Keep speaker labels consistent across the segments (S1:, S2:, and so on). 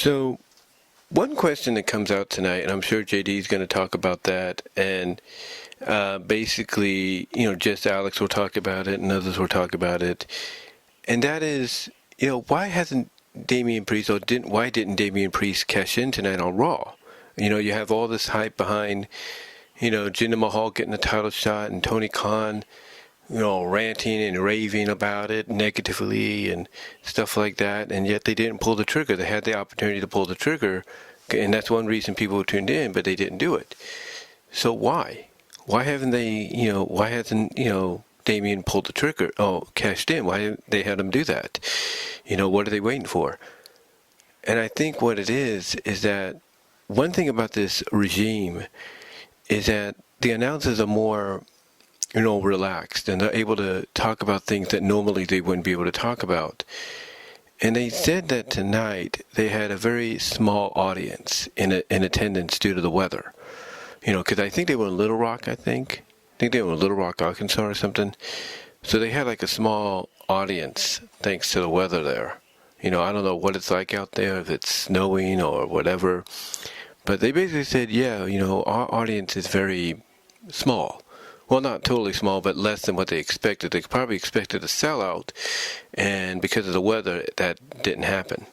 S1: So, one question that comes out tonight, and I'm sure JD is going to talk about that, and basically, just Alex will talk about it, and others will talk about it, and that is, why hasn't Damian Priest, why didn't Damian Priest cash in tonight on Raw? You have all this hype behind, Jinder Mahal getting a title shot, and Tony Khan, ranting and raving about it negatively and stuff like that, and yet they didn't pull the trigger. They had the opportunity to pull the trigger, and that's one reason people tuned in, but they didn't do it. So why? Why haven't they, why hasn't, Damian pulled the trigger, cashed in? Why didn't they have him do that? What are they waiting for? And I think what it is that one thing about this regime is that the announcers are more relaxed, and they're able to talk about things that normally they wouldn't be able to talk about. And they said that tonight they had a very small audience in attendance due to the weather. Because I think they were in Little Rock, I think they were in Little Rock, Arkansas or something. So they had like a small audience thanks to the weather there. I don't know what it's like out there, if it's snowing or whatever. But they basically said, our audience is very small. Well, not totally small, but less than what they expected. They probably expected a sellout, and because of the weather, that didn't happen.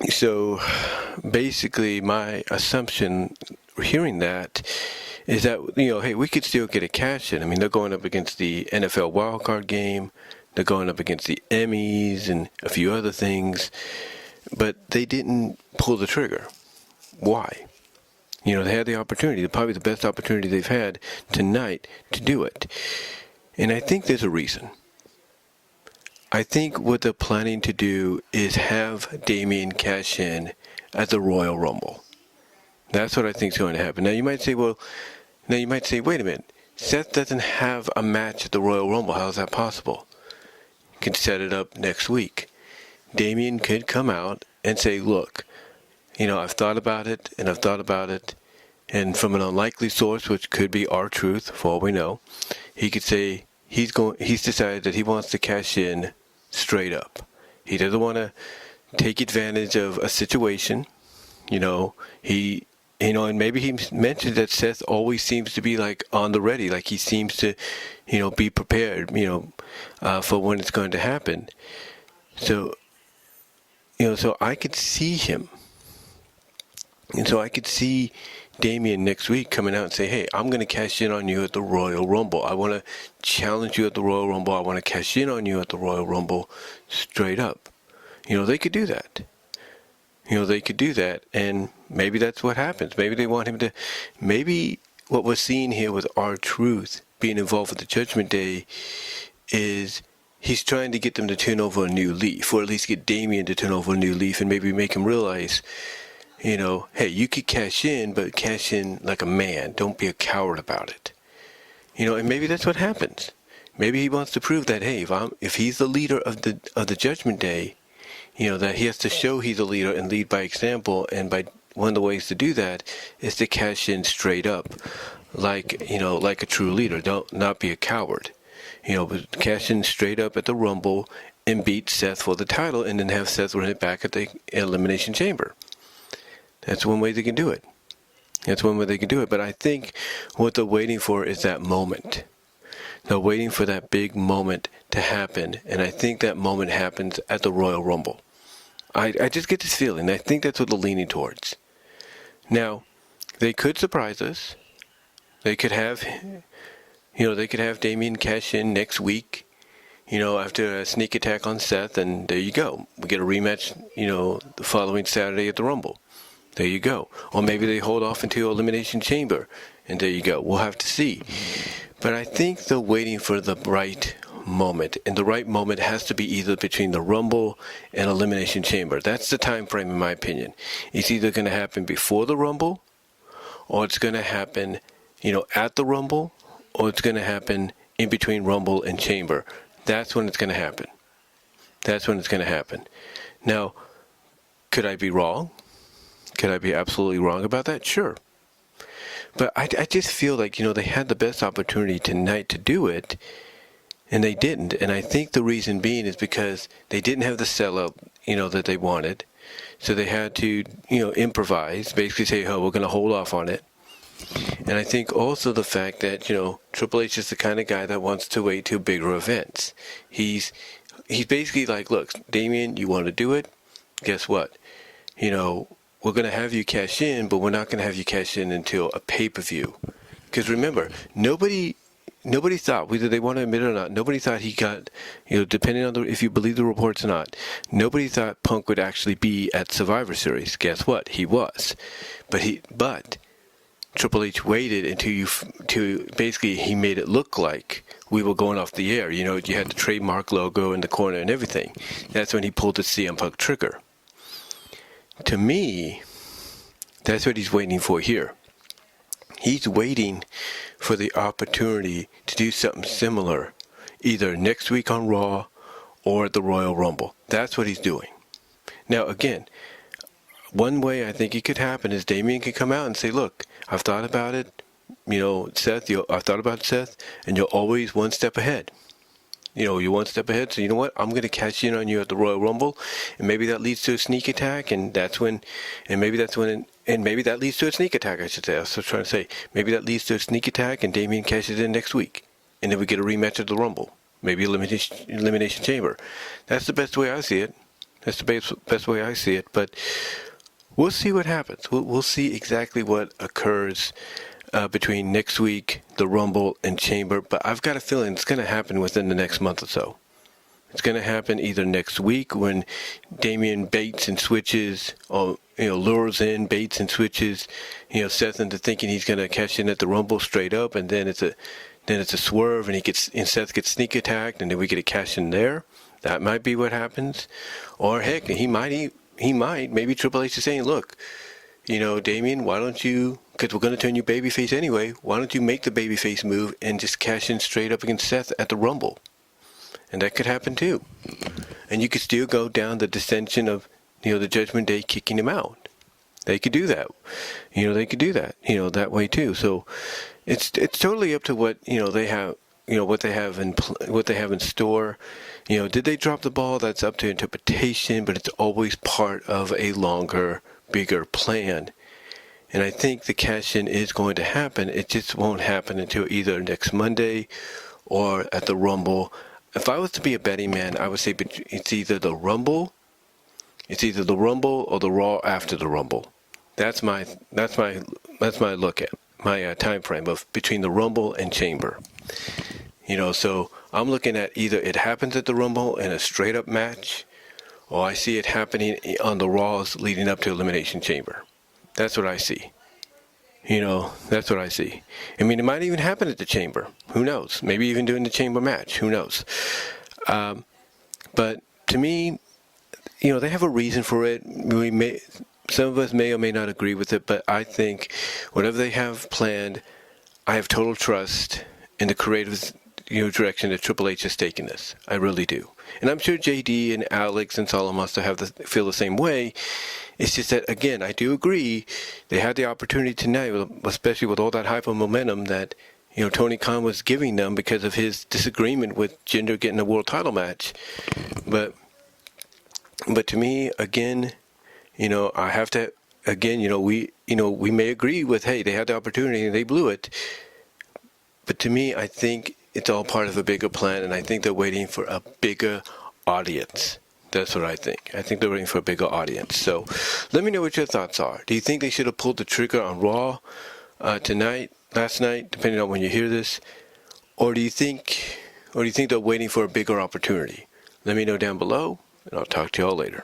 S1: So basically, my assumption, hearing that, is that, hey, we could still get a cash in. I mean, they're going up against the NFL wildcard game. They're going up against the Emmys and a few other things. But they didn't pull the trigger. Why? They had the opportunity, probably the best opportunity they've had tonight to do it. And I think there's a reason. I think what they're planning to do is have Damian cash in at the Royal Rumble. That's what I think is going to happen. Now you might say, wait a minute. Seth doesn't have a match at the Royal Rumble. How is that possible? You can set it up next week. Damian could come out and say, look, I've thought about it, and from an unlikely source, which could be R-Truth, for all we know, he could say he's decided that he wants to cash in straight up. He doesn't want to take advantage of a situation. And maybe he mentioned that Seth always seems to be like on the ready, like he seems to, be prepared, for when it's going to happen. So, so I could see him. And so I could see Damian next week coming out and say, hey, I'm going to cash in on you at the Royal Rumble. I want to challenge you at the Royal Rumble. I want to cash in on you at the Royal Rumble straight up. They could do that. They could do that. And maybe that's what happens. Maybe they want him to. Maybe what we're seeing here with R-Truth being involved with the Judgment Day is he's trying to get them to turn over a new leaf, or at least get Damian to turn over a new leaf and maybe make him realize, hey, you could cash in, but cash in like a man. Don't be a coward about it. And maybe that's what happens. Maybe he wants to prove that, hey, if he's the leader of the Judgment Day, that he has to show he's a leader and lead by example. And by one of the ways to do that is to cash in straight up, like a true leader. Not be a coward. But cash in straight up at the Rumble and beat Seth for the title, and then have Seth run it back at the Elimination Chamber. That's one way they can do it. But I think what they're waiting for is that moment. They're waiting for that big moment to happen, and I think that moment happens at the Royal Rumble. I just get this feeling. I think that's what they're leaning towards. Now, they could surprise us. They could have, Damian cash in next week, after a sneak attack on Seth, and there you go. We get a rematch, the following Saturday at the Rumble. There you go. Or maybe they hold off until Elimination Chamber, and there you go. We'll have to see. But I think they're waiting for the right moment, and the right moment has to be either between the Rumble and Elimination Chamber. That's the time frame, in my opinion. It's either going to happen before the Rumble, or it's going to happen, at the Rumble, or it's going to happen in between Rumble and Chamber. That's when it's going to happen. Now, could I be wrong? Could I be absolutely wrong about that? Sure. But I just feel like, they had the best opportunity tonight to do it, And they didn't. And I think the reason being is because they didn't have the sellout, that they wanted. So they had to, improvise, basically say, oh, we're going to hold off on it. And I think also the fact that, Triple H is the kind of guy that wants to wait till bigger events. He's basically like, look, Damián, you want to do it? Guess what? We're going to have you cash in, but we're not going to have you cash in until a pay-per-view. Because remember, nobody thought, whether they want to admit it or not, nobody thought he got, depending on if you believe the reports or not, nobody thought Punk would actually be at Survivor Series. Guess what? He was. But Triple H waited until basically he made it look like we were going off the air. You had the trademark logo in the corner and everything. That's when he pulled the CM Punk trigger. To me, that's what he's waiting for here. He's waiting for the opportunity to do something similar, either next week on Raw or at the Royal Rumble. That's what he's doing. Now, again, one way I think it could happen is Damián could come out and say, look, I've thought about it. Seth, I've thought about Seth, and you're always one step ahead. You're one step ahead, so you know what? I'm going to cash in on you at the Royal Rumble, and maybe that leads to a sneak attack, and maybe that leads to a sneak attack, I should say. I was trying to say, maybe that leads to a sneak attack, and Damián cashes in next week, and then we get a rematch at the Rumble, maybe Elimination Chamber. That's the best way I see it. That's the best way I see it, but we'll see what happens. We'll see exactly what occurs between next week, the Rumble, and Chamber. But I've got a feeling it's going to happen within the next month or so. It's going to happen either next week when Damián baits and switches, or lures in, baits and switches, Seth into thinking he's going to cash in at the Rumble straight up, and then it's a swerve, and Seth gets sneak attacked, and then we get a cash in there. That might be what happens. Or heck, he might. Maybe Triple H is saying, look, Damián, why don't you, because we're going to turn you babyface anyway, why don't you make the babyface move and just cash in straight up against Seth at the Rumble? And that could happen too. And you could still go down the dissension of, the Judgment Day kicking him out. They could do that. That way too. So it's totally up to what, they have, what they have in store. Did they drop the ball? That's up to interpretation, but it's always part of a longer, bigger plan. And I think the cash-in is going to happen. It just won't happen until either next Monday or at the Rumble. If I was to be a betting man, I would say it's either the Rumble or the Raw after the Rumble. That's my look at my time frame of between the Rumble and Chamber. So I'm looking at either it happens at the Rumble in a straight up match, or I see it happening on the Raws leading up to Elimination Chamber. That's what I see. That's what I see. I mean, it might even happen at the Chamber. Who knows? Maybe even during the Chamber match. Who knows? But to me, they have a reason for it. Some of us may or may not agree with it, but I think whatever they have planned, I have total trust in the creative direction that Triple H has taken this. I really do. And I'm sure JD and Alex and Solomon must feel the same way. It's just that, again, I do agree they had the opportunity tonight, especially with all that hype and momentum that Tony Khan was giving them because of his disagreement with Jinder getting a world title match. But to me, again, I have to, again, we may agree with, hey, they had the opportunity and they blew it. But to me, I think it's all part of a bigger plan, and I think they're waiting for a bigger audience. That's what I think. I think they're waiting for a bigger audience. So let me know what your thoughts are. Do you think they should have pulled the trigger on Raw last night, depending on when you hear this? Or do you think they're waiting for a bigger opportunity? Let me know down below, and I'll talk to y'all later.